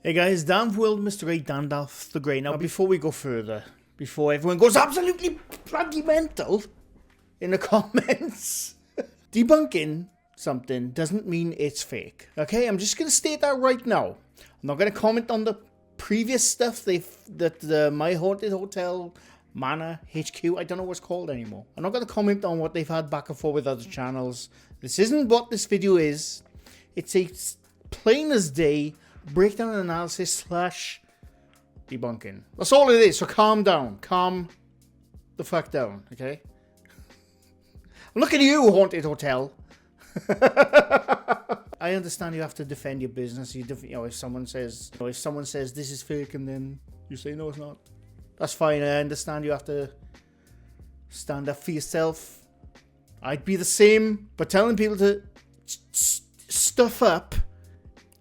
Hey guys, Dan World, Mr. Ray Dandalf the Grey. Now, before we go further, before everyone goes absolutely bloody mental in the comments, debunking something doesn't mean it's fake. Okay, I'm just going to state that right now. I'm not going to comment on the previous stuff that My Haunted Hotel, Manor, HQ, I don't know what's called anymore. I'm not going to comment on what they've had back and forth with other channels. This isn't what this video is. It's a plain as day breakdown analysis / debunking. That's all it is, so calm down. Calm the fuck down, okay? I'm looking at you, Haunted Hotel. I understand you have to defend your business. You know, if someone says this is fake and then you say no, it's not. That's fine. I understand you have to stand up for yourself. I'd be the same, but telling people to stuff up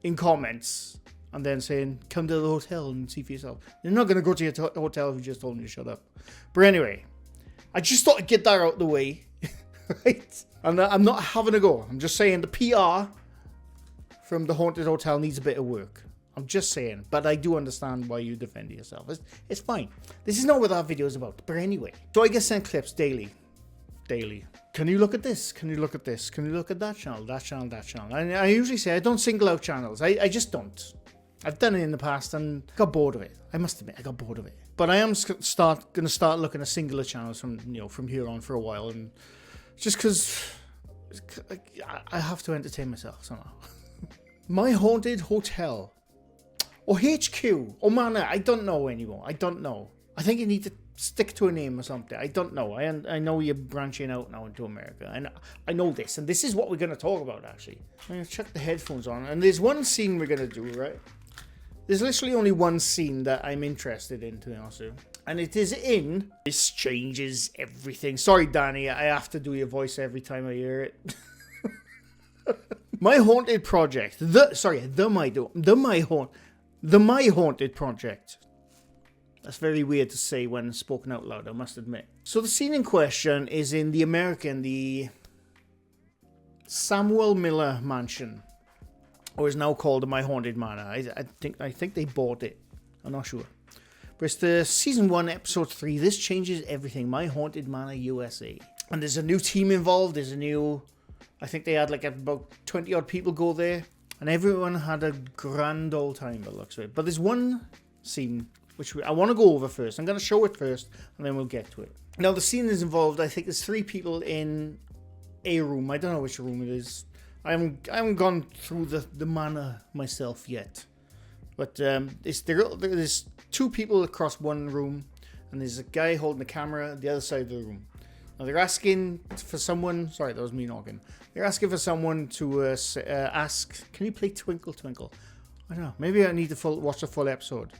in comments and then saying come to the hotel and see for yourself. You're not going to go to your hotel if you just told them to shut up. But anyway, I just thought I'd get that out of the way. Right? And I'm not having a go. I'm just saying the PR from the Haunted Hotel needs a bit of work. I'm just saying. But I do understand why you defend yourself. It's fine. This is not what our video is about. But anyway. So I get sent clips daily. Can you look at this? Can you look at this? Can you look at that channel? That channel, that channel. And I usually say I don't single out channels. I just don't. I've done it in the past and got bored of it. I must admit, I got bored of it. But I am going to start looking at singular channels from here on for a while. And just because I have to entertain myself somehow. My Haunted Hotel. Or HQ. Or Manor. I don't know anymore. I don't know. I think you need to stick to a name or something. I don't know. I know you're branching out now into America. And I know this. And this is what we're going to talk about, actually. I'm going to chuck the headphones on. And there's one scene we're going to do, right? There's literally only one scene that I'm interested in, to be honest with you. And it is in This Changes Everything. Sorry, Danny. I have to do your voice every time I hear it. My Haunted Project. The My Haunted Project. That's very weird to say when spoken out loud, I must admit. So the scene in question is in the Samuel Miller Mansion, or is now called the My Haunted Manor. I think they bought it. I'm not sure. But it's the season 1, episode 3. This Changes Everything. My Haunted Manor USA. And there's a new team involved. I think they had like about 20 odd people go there, and everyone had a grand old time by the looks of it. But there's one scene which I want to go over first. I'm going to show it first, and then we'll get to it. Now, the scene is involved, I think there's 3 people in a room. I don't know which room it is. I haven't gone through the manor myself yet. But there's 2 people across one room, and there's a guy holding a camera at the other side of the room. Now, they're asking for someone... Sorry, that was me knocking. They're asking for someone to ask, can you play Twinkle Twinkle? I don't know. Maybe I need to watch the full episode.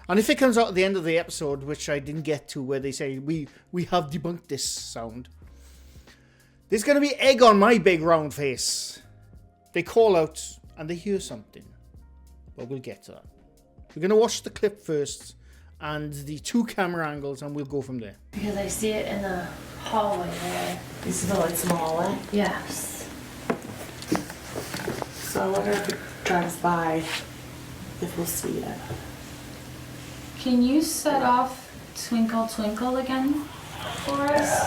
And if it comes out at the end of the episode, which I didn't get to, where they say, we have debunked this sound, there's going to be egg on my big round face. They call out and they hear something. But we'll get to that. We're going to watch the clip first and the 2 camera angles, and we'll go from there. Because I see it in the hallway there. This is the lights in the hallway? Yes. So I wonder if it drives by, if we'll see it. Can you set off Twinkle Twinkle again for us?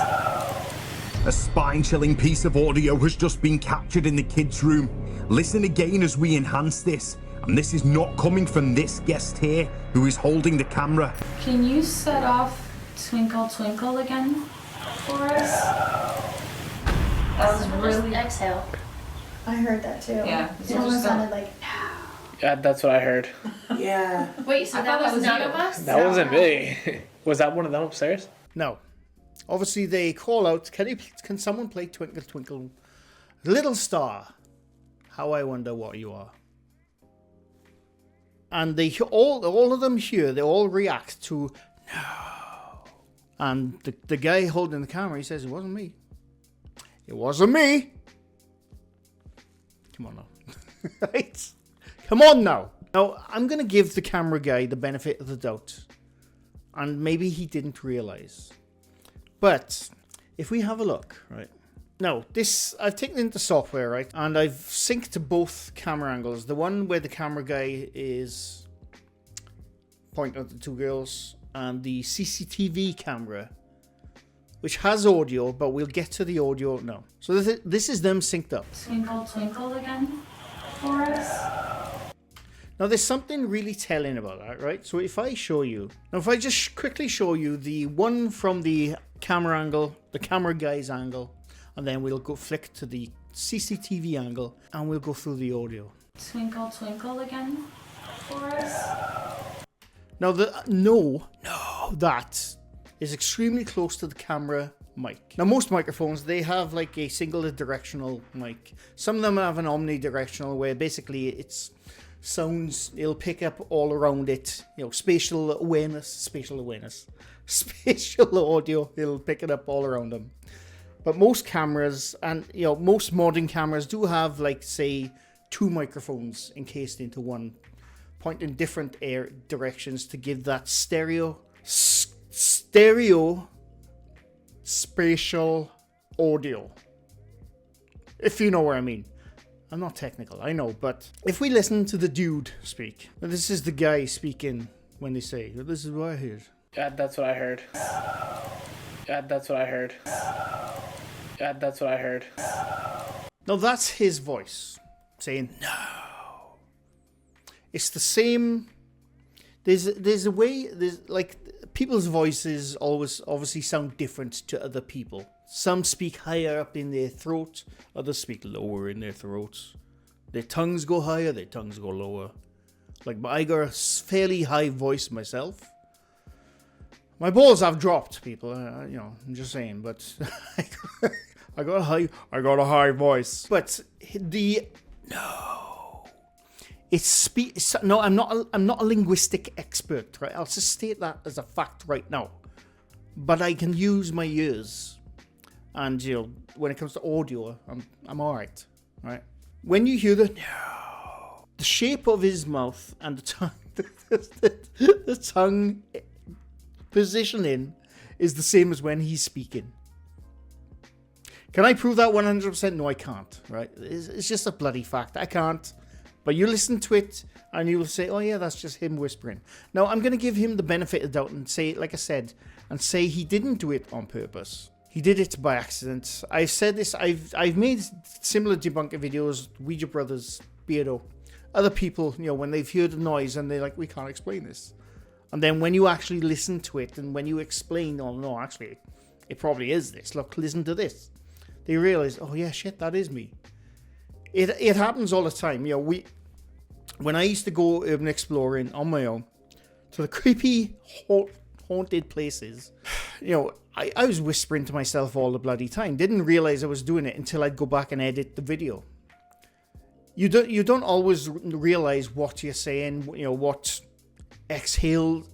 A spine-chilling piece of audio has just been captured in the kids' room. Listen again as we enhance this. And this is not coming from this guest here, who is holding the camera. Can you set off Twinkle Twinkle again for us? That was really... exhale. I heard that too. Yeah. It almost sounded like... Yeah, that's what I heard. Yeah. Wait, so that was none of us? That wasn't me. Was that one of them upstairs? No. Obviously, they call out, can someone play Twinkle Twinkle Little Star? How I wonder what you are. And they all of them here, they all react to no. And the guy holding the camera, he says, it wasn't me. It wasn't me. Come on now. Right? Come on now. Now, I'm going to give the camera guy the benefit of the doubt. And maybe he didn't realize. But if we have a look, right? Now, I've taken into software, right? And I've synced to both camera angles. The one where the camera guy is pointing at the two girls, and the CCTV camera, which has audio, but we'll get to the audio now. So this is them synced up. Twinkle, twinkle again for us. Now there's something really telling about that, right? So if I show you, now if I just quickly show you the one from the camera angle, the camera guy's angle, and then we'll go flick to the CCTV angle, and we'll go through the audio. Twinkle, twinkle again for us. Now that is extremely close to the camera mic. Now most microphones, they have like a single directional mic. Some of them have an omnidirectional where basically it's sounds, it'll pick up all around it, spatial audio, it'll pick it up all around them. But most cameras and most modern cameras do have like say 2 microphones encased into one, pointing in different directions to give that stereo spatial audio, if you know what I mean. I'm not technical, I know, but if we listen to the dude speak, this is the guy speaking when they say, this is what I heard. Yeah, that's what I heard. Yeah, that's what I heard. Yeah, that's what I heard. Now that's his voice saying no. It's the same. There's a way. There's like people's voices always obviously sound different to other people. Some speak higher up in their throat. Others speak lower in their throats. Their tongues go higher. Their tongues go lower. Like I got a fairly high voice myself. My balls have dropped, people. I'm just saying, but I got a high voice. But I'm not a linguistic expert, right? I'll just state that as a fact right now. But I can use my ears, and when it comes to audio, I'm all right, right? When you hear the shape of his mouth and the tongue, the tongue positioning is the same as when he's speaking. Can I prove that 100%? No, I can't, right? It's just a bloody fact. I can't. But you listen to it and you will say, oh yeah, that's just him whispering. Now, I'm going to give him the benefit of the doubt and say, like I said, and say he didn't do it on purpose. He did it by accident. I've said this, I've made similar debunking videos, Ouija Brothers, Beardo. Other people, when they've heard a noise and they're like, we can't explain this. And then when you actually listen to it and when you explain, oh no, actually, it probably is this. Look, listen to this. They realize, oh yeah, shit, that is me. It happens all the time. When I used to go urban exploring on my own to the creepy, haunted places, I was whispering to myself all the bloody time. Didn't realize I was doing it until I'd go back and edit the video. You don't always realize what you're saying, what exhale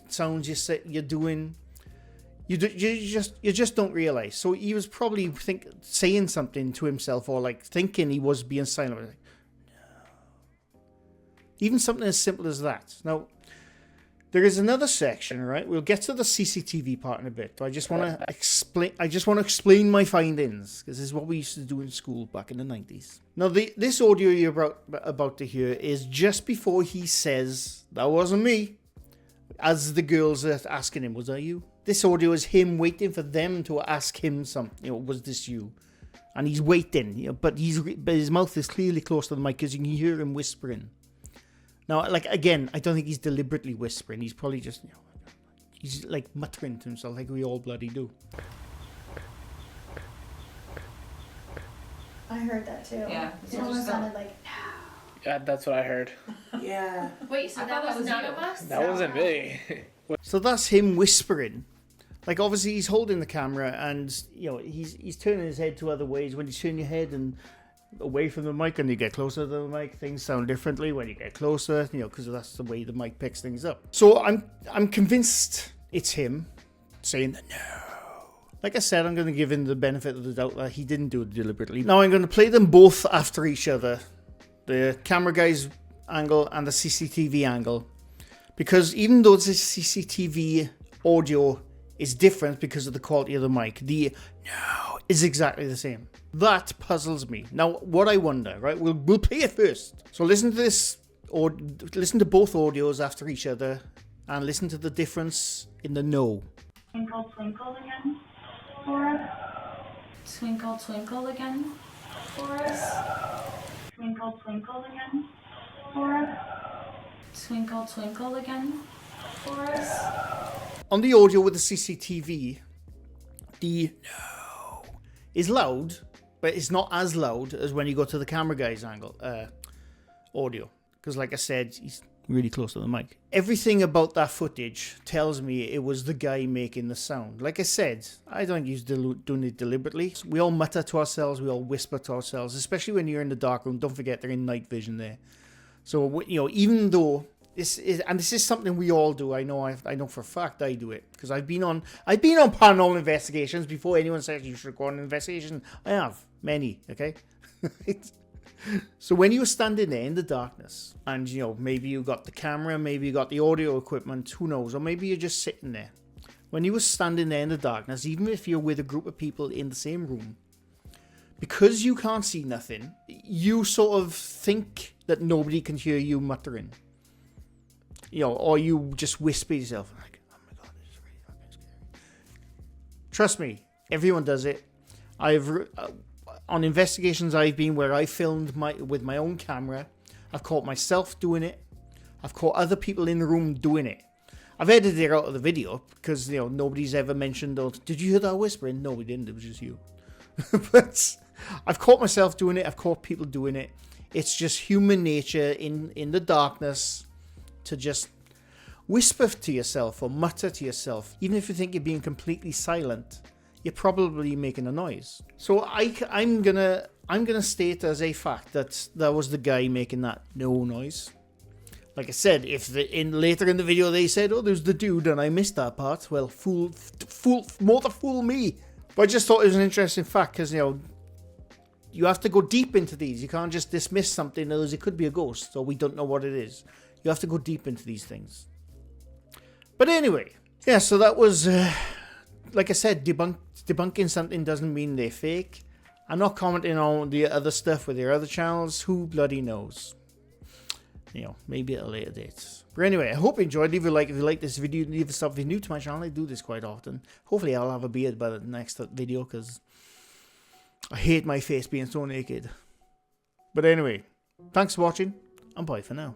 sounds you're doing. You just don't realize. So he was probably saying something to himself, or like thinking he was being silent. Like, no. Even something as simple as that. Now, there is another section, right? We'll get to the CCTV part in a bit. I just want to explain my findings, because this is what we used to do in school back in the 90s. Now, this audio you're about to hear is just before he says, "That wasn't me," as the girls are asking him, "Was that you?" This audio is him waiting for them to ask him something. Was this you? And he's waiting, but his mouth is clearly close to the mic because you can hear him whispering. Now, like, again, I don't think he's deliberately whispering. He's probably just, he's like muttering to himself like we all bloody do. I heard that too. Yeah. It almost sounded like, Yeah, that's what I heard. Yeah. Wait, so that was none of us? That wasn't me. So that's him whispering. Like, obviously, he's holding the camera and, he's turning his head to other ways. When you turn your head and away from the mic and you get closer to the mic, things sound differently when you get closer, because that's the way the mic picks things up. So I'm convinced it's him saying no. Like I said, I'm going to give him the benefit of the doubt that he didn't do it deliberately. Now I'm going to play them both after each other. The camera guy's angle and the CCTV angle. Because even though the CCTV audio is different because of the quality of the mic, the no is exactly the same. That puzzles me. Now, what I wonder, right? We'll play it first. So listen to this, or listen to both audios after each other, and listen to the difference in the no. Twinkle, twinkle again for us. Twinkle, twinkle again for us. Twinkle, twinkle again for us. Twinkle, twinkle again for us. On the audio with the CCTV, the no is loud, but it's not as loud as when you go to the camera guy's angle audio. Because like I said, he's really close to the mic. Everything about that footage tells me it was the guy making the sound. Like I said, I don't think he's doing it deliberately. We all mutter to ourselves, we all whisper to ourselves, especially when you're in the dark room. Don't forget they're in night vision there. So, you know, even though this is something we all do. I know for a fact I do it because I've been on paranormal investigations before anyone says you should record an investigation. I have many. Okay. So when you're standing there in the darkness and, you know, maybe you got the camera, maybe you got the audio equipment, who knows, or maybe you're just sitting there. When you were standing there in the darkness, even if you're with a group of people in the same room, because you can't see nothing, you sort of think that nobody can hear you muttering. You know, or you just whisper to yourself, like, oh my god, this is really fucking scary. Trust me, everyone does it. On investigations I've been where I filmed with my own camera, I've caught myself doing it. I've caught other people in the room doing it. I've edited it out of the video because, you know, nobody's ever mentioned, oh, did you hear that whispering? No, we didn't. It was just you. But I've caught myself doing it. I've caught people doing it. It's just human nature in the darkness to just whisper to yourself or mutter to yourself. Even if you think you're being completely silent, you're probably making a noise. So I'm gonna state as a fact that was the guy making that no noise. Like I said, if later in the video they said, oh, there's the dude and I missed that part, well, more to fool me. But I just thought it was an interesting fact because, you know, you have to go deep into these. You can't just dismiss something as it could be a ghost or we don't know what it is. You have to go deep into these things. But anyway, yeah, so that was, like I said, debunking something doesn't mean they're fake. I'm not commenting on the other stuff with their other channels. Who bloody knows? You know, maybe at a later date. But anyway, I hope you enjoyed. Leave a like if you like this video. Leave a sub if you're new to my channel. I do this quite often. Hopefully I'll have a beard by the next video because I hate my face being so naked. But anyway, thanks for watching and bye for now.